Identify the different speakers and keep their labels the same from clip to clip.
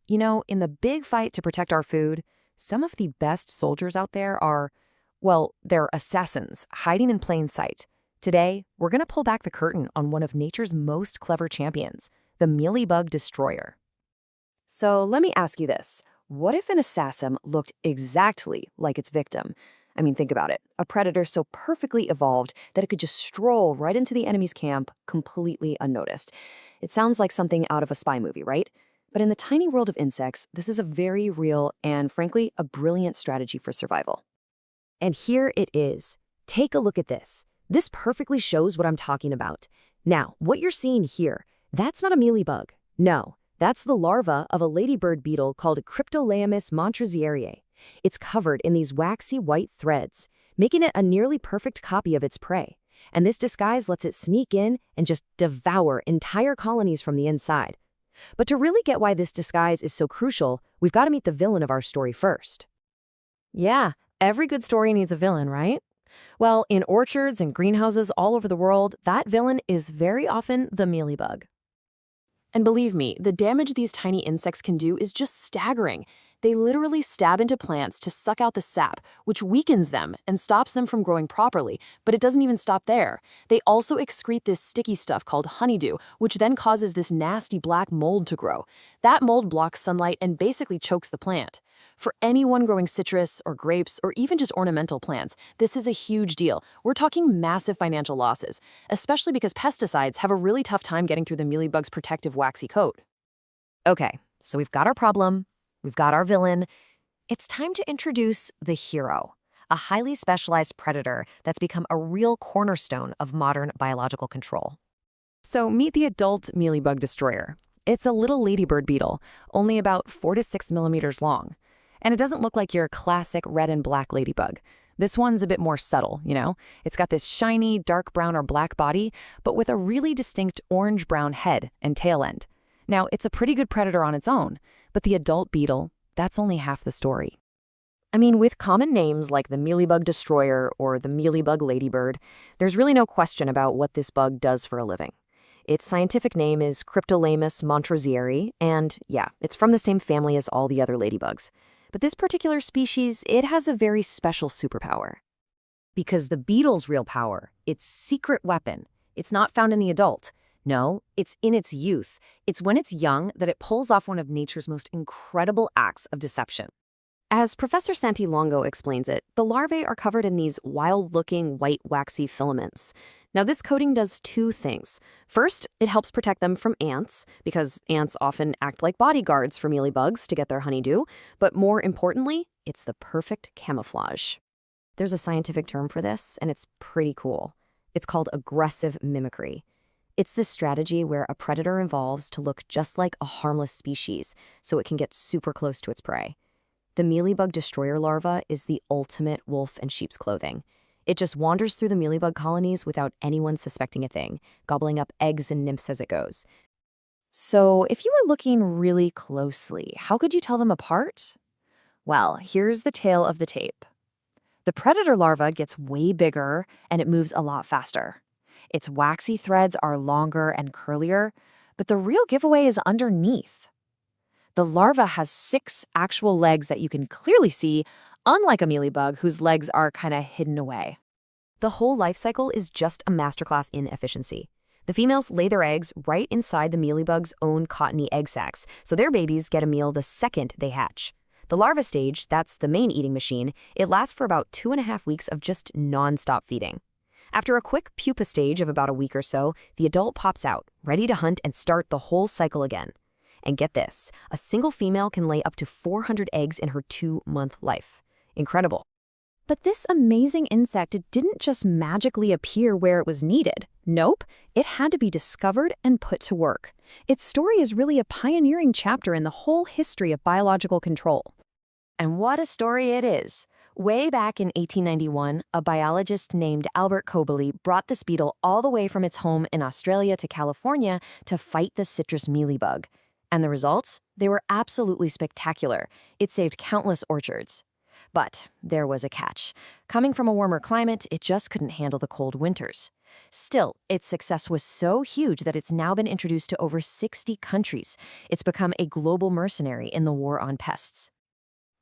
Speaker 1: You know, in the big fight to protect our food, some of the best soldiers out there are, well, they're assassins hiding in plain sight. Today, we're going to pull back the curtain on one of nature's most clever champions, the mealybug destroyer. So let me ask you this. What if an assassin looked exactly like its victim? I mean, think about it. A predator so perfectly evolved that it could just stroll right into the enemy's camp completely unnoticed. It sounds like something out of a spy movie, right? But in the tiny world of insects, this is a very real and, frankly, a brilliant strategy for survival. And here it is. Take a look at this. This perfectly shows what I'm talking about. Now, what you're seeing here, that's not a mealybug. No, that's the larva of a ladybird beetle called Cryptolaemus montrosieri. It's covered in these waxy white threads, making it a nearly perfect copy of its prey. And this disguise lets it sneak in and just devour entire colonies from the inside. But to really get why this disguise is so crucial, we've got to meet the villain of our story first. Yeah, every good story needs a villain, right? Well, in orchards and greenhouses all over the world, that villain is very often the mealybug. And believe me, the damage these tiny insects can do is just staggering. They literally stab into plants to suck out the sap, which weakens them and stops them from growing properly, but it doesn't even stop there. They also excrete this sticky stuff called honeydew, which then causes this nasty black mold to grow. That mold blocks sunlight and basically chokes the plant. For anyone growing citrus or grapes or even just ornamental plants, this is a huge deal. We're talking massive financial losses, especially because pesticides have a really tough time getting through the mealybug's protective waxy coat. Okay, so we've got our problem. We've got our villain. It's time to introduce the hero, a highly specialized predator that's become a real cornerstone of modern biological control. So meet the adult mealybug destroyer. It's a little ladybird beetle, only about 4 to 6 millimeters long. And it doesn't look like your classic red and black ladybug. This one's a bit more subtle, you know? It's got this shiny, dark brown or black body, but with a really distinct orange-brown head and tail end. Now, it's a pretty good predator on its own, but the adult beetle, that's only half the story. I mean, with common names like the mealybug destroyer or the mealybug ladybird, there's really no question about what this bug does for a living. Its scientific name is Cryptolaemus montrosieri, and yeah, it's from the same family as all the other ladybugs. But this particular species, it has a very special superpower. Because the beetle's real power, its secret weapon, it's not found in the adult. No, it's in its youth. It's when it's young that it pulls off one of nature's most incredible acts of deception. As Professor Santi Longo explains it, the larvae are covered in these wild-looking white waxy filaments. Now, this coating does two things. First, it helps protect them from ants, because ants often act like bodyguards for mealybugs to get their honeydew. But more importantly, it's the perfect camouflage. There's a scientific term for this, and it's pretty cool. It's called aggressive mimicry. It's this strategy where a predator evolves to look just like a harmless species, so it can get super close to its prey. The mealybug destroyer larva is the ultimate wolf in sheep's clothing. It just wanders through the mealybug colonies without anyone suspecting a thing, gobbling up eggs and nymphs as it goes. So if you were looking really closely, how could you tell them apart? Well, here's the tale of the tape. The predator larva gets way bigger and it moves a lot faster. Its waxy threads are longer and curlier, but the real giveaway is underneath. The larva has 6 actual legs that you can clearly see, unlike a mealybug whose legs are kind of hidden away. The whole life cycle is just a masterclass in efficiency. The females lay their eggs right inside the mealybug's own cottony egg sacs, so their babies get a meal the second they hatch. The larva stage, that's the main eating machine, it lasts for about 2.5 weeks of just non-stop feeding. After a quick pupa stage of about a week or so, the adult pops out, ready to hunt and start the whole cycle again. And get this, a single female can lay up to 400 eggs in her 2-month life. Incredible. But this amazing insect didn't just magically appear where it was needed. Nope, it had to be discovered and put to work. Its story is really a pioneering chapter in the whole history of biological control. And what a story it is. Way back in 1891, a biologist named Albert Koebele brought this beetle all the way from its home in Australia to California to fight the citrus mealybug. And the results? They were absolutely spectacular. It saved countless orchards. But there was a catch. Coming from a warmer climate, it just couldn't handle the cold winters. Still, its success was so huge that it's now been introduced to over 60 countries. It's become a global mercenary in the war on pests.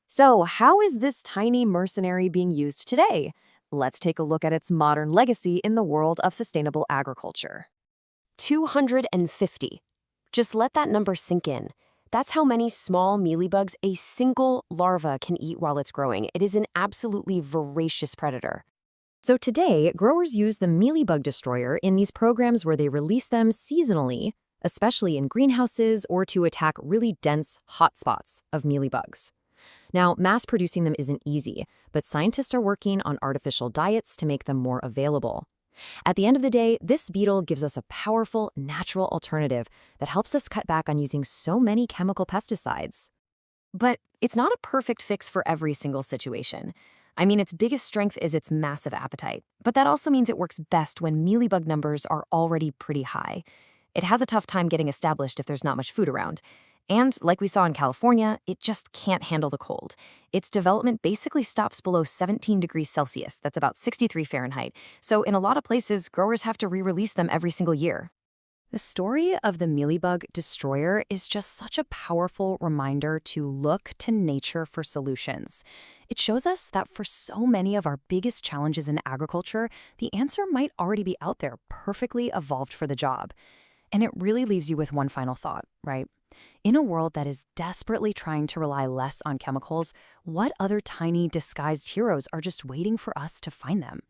Speaker 1: So, how is this tiny mercenary being used today? Let's take a look at its modern legacy in the world of sustainable agriculture. 250. Just let that number sink in. That's how many small mealybugs a single larva can eat while it's growing. It is an absolutely voracious predator. So today, growers use the mealybug destroyer in these programs where they release them seasonally, especially in greenhouses or to attack really dense hotspots of mealybugs. Now, mass producing them isn't easy, but scientists are working on artificial diets to make them more available. At the end of the day, this beetle gives us a powerful, natural alternative that helps us cut back on using so many chemical pesticides. But it's not a perfect fix for every single situation. I mean, its biggest strength is its massive appetite, but that also means it works best when mealybug numbers are already pretty high. It has a tough time getting established if there's not much food around. And like we saw in California, it just can't handle the cold. Its development basically stops below 17 degrees Celsius, that's about 63 Fahrenheit. So in a lot of places, growers have to re-release them every single year. The story of the mealybug destroyer is just such a powerful reminder to look to nature for solutions. It shows us that for so many of our biggest challenges in agriculture, the answer might already be out there, perfectly evolved for the job. And it really leaves you with one final thought, right? In a world that is desperately trying to rely less on chemicals, what other tiny disguised heroes are just waiting for us to find them?